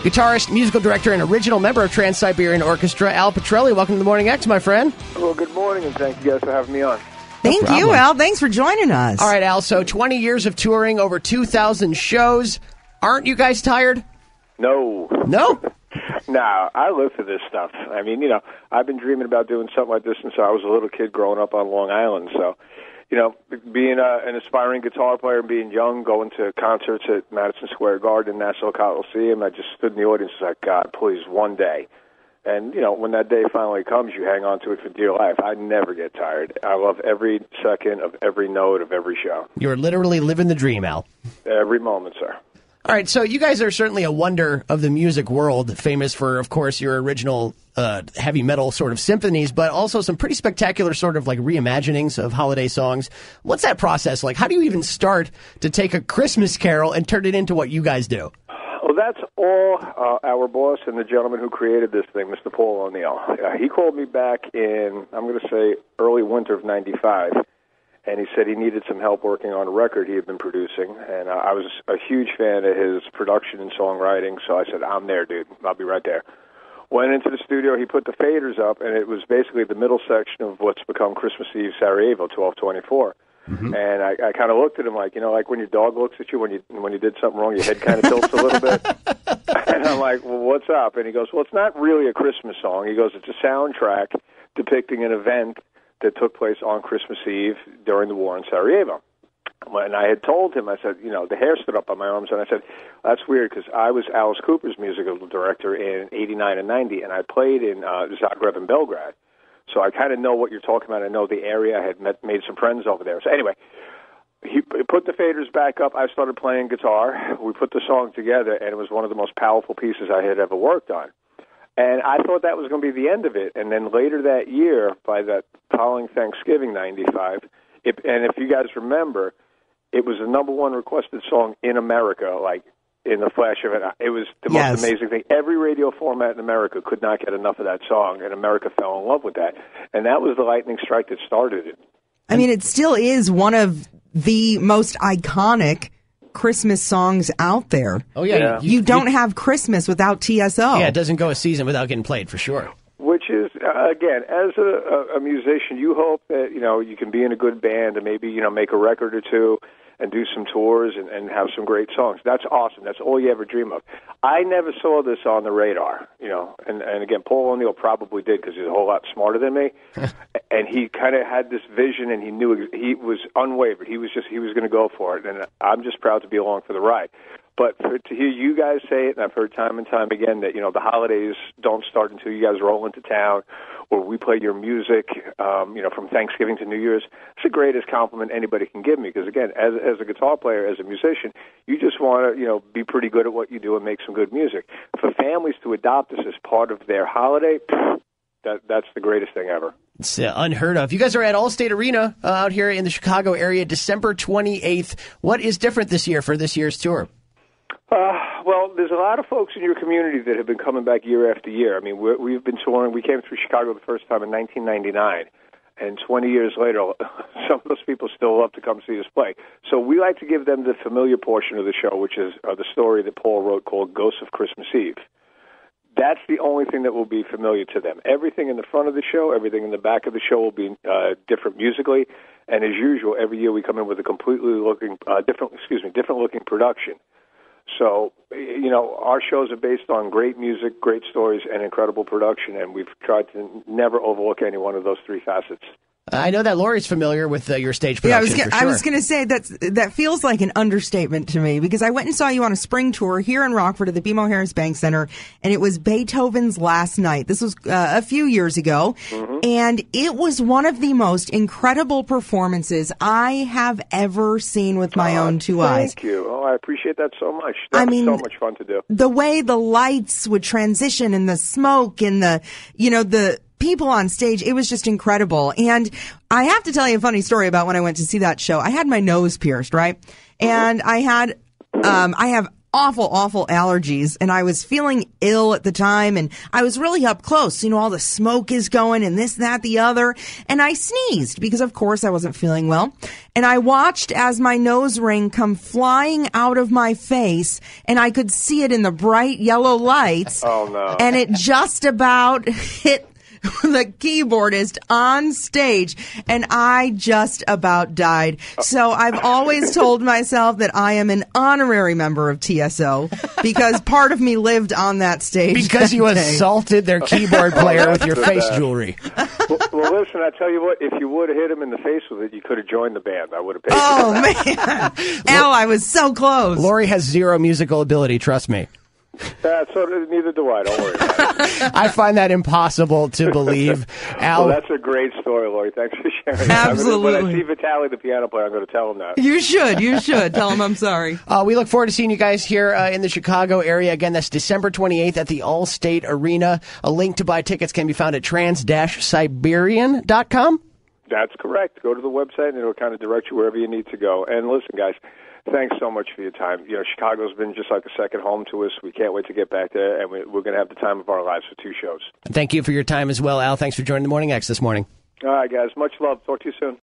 Guitarist, musical director, and original member of Trans-Siberian Orchestra, Al Pitrelli. Welcome to the Morning X, my friend. Well, good morning, and thank you guys for having me on. Thank you, Al. Thanks for joining us. All right, Al, so 20 years of touring, over 2,000 shows. Aren't you guys tired? No. No? No, I live for this stuff. I mean, I've been dreaming about doing something like this since I was a little kid growing up on Long Island, so... being an aspiring guitar player and being young, going to concerts at Madison Square Garden, Nassau Coliseum, I just stood in the audience and was like, God, please, one day. And, when that day finally comes, you hang on to it for dear life. I never get tired. I love every second of every note of every show. You're literally living the dream, Al. Every moment, sir. All right, so you guys are certainly a wonder of the music world, famous for, of course, your original heavy metal sort of symphonies, but also some pretty spectacular sort of like reimaginings of holiday songs. What's that process like? How do you even start to take a Christmas carol and turn it into what you guys do? Well, that's all our boss and the gentleman who created this thing, Mr. Paul O'Neill. He called me back in, I'm going to say, early winter of '95. And he said he needed some help working on a record he had been producing. And I was a huge fan of his production and songwriting, so I said, I'm there, dude. I'll be right there. Went into the studio, he put the faders up, and it was basically the middle section of what's become Christmas Eve Sarajevo, 1224. Mm-hmm. And I kind of looked at him like, like when your dog looks at you when you did something wrong, your head kind of tilts a little bit. And I'm like, well, what's up? And he goes, well, it's not really a Christmas song. He goes, it's a soundtrack depicting an event that took place on Christmas Eve during the war in Sarajevo. And I had told him, I said, the hair stood up on my arms, and I said, that's weird because I was Alice Cooper's musical director in '89 and '90, and I played in Zagreb and Belgrade. So I kind of know what you're talking about. I know the area. I had made some friends over there. So anyway, he put the faders back up. I started playing guitar. We put the song together, and it was one of the most powerful pieces I had ever worked on. And I thought that was going to be the end of it. And then later that year, by that following Thanksgiving, '95, and if you guys remember, it was the number one requested song in America, like in the flash of it. It was the most amazing thing. Every radio format in America could not get enough of that song, and America fell in love with that. And that was the lightning strike that started it. I mean, it still is one of the most iconic Christmas songs out there. Oh, yeah. You don't have Christmas without TSO. Yeah, it doesn't go a season without getting played, for sure. Which is, again, as a musician, you hope that, you can be in a good band and maybe, make a record or two and do some tours and have some great songs. That's awesome. That's all you ever dream of. I never saw this on the radar, and again, Paul O'Neill probably did because he's a whole lot smarter than me. And he kind of had this vision, and he knew he was unwavered. He was going to go for it, and I'm just proud to be along for the ride. But to hear you guys say it, and I've heard time and time again that, the holidays don't start until you guys roll into town or we play your music, from Thanksgiving to New Year's, it's the greatest compliment anybody can give me because, again, as a guitar player, as a musician, you just want to, be pretty good at what you do and make some good music. For families to adopt this as part of their holiday, that's the greatest thing ever. It's unheard of. You guys are at Allstate Arena out here in the Chicago area, December 28th. What is different this year for this year's tour? Well, there's a lot of folks in your community that have been coming back year after year. I mean, we've been touring. We came through Chicago the first time in 1999, and 20 years later, some of those people still love to come see us play. So we like to give them the familiar portion of the show, which is the story that Paul wrote called Ghosts of Christmas Eve. That's the only thing that will be familiar to them. Everything in the front of the show, everything in the back of the show will be different musically. And as usual, every year we come in with a completely different looking production. So, our shows are based on great music, great stories, and incredible production, and we've tried to never overlook any one of those three facets. I know that Lori's familiar with your stage production. Yeah, I was going to say that feels like an understatement to me because I went and saw you on a spring tour here in Rockford at the BMO Harris Bank Center, and it was Beethoven's Last Night. This was a few years ago, and it was one of the most incredible performances I have ever seen with my own two eyes. Thank you. Oh, I appreciate that so much. That was so much fun to do. The way the lights would transition and the smoke and the people on stage, it was just incredible. And I have to tell you a funny story about when I went to see that show. I had my nose pierced, right? And I have awful allergies, and I was feeling ill at the time, and I was really up close. You know, all the smoke is going and this, that, the other, and I sneezed because, of course, I wasn't feeling well. And I watched as my nose ring come flying out of my face, and I could see it in the bright yellow lights. Oh, no. And it just about hit the keyboardist on stage, and I just about died. So I've always told myself that I am an honorary member of TSO because part of me lived on that stage. Because you assaulted their keyboard player with your face jewelry. Well, listen, I tell you what, if you would have hit him in the face with it, you could have joined the band. I would have paid Oh, for that. man. Al, I was so close. Lori has zero musical ability, trust me. So neither do I. Don't worry about it. I find that impossible to believe. Al, Well, that's a great story, Lori. Thanks for sharing. Absolutely. When I see Vitali, the piano player, I'm going to tell him that. You should. Tell him I'm sorry. we look forward to seeing you guys here in the Chicago area. Again, that's December 28th at the Allstate Arena. A link to buy tickets can be found at trans-siberian.com. That's correct. Go to the website, and it'll kind of direct you wherever you need to go. And listen, guys, thanks so much for your time. You know, Chicago's been just like a second home to us. We can't wait to get back there, and we're going to have the time of our lives for 2 shows. Thank you for your time as well, Al. Thanks for joining the Morning X this morning. All right, guys. Much love. Talk to you soon.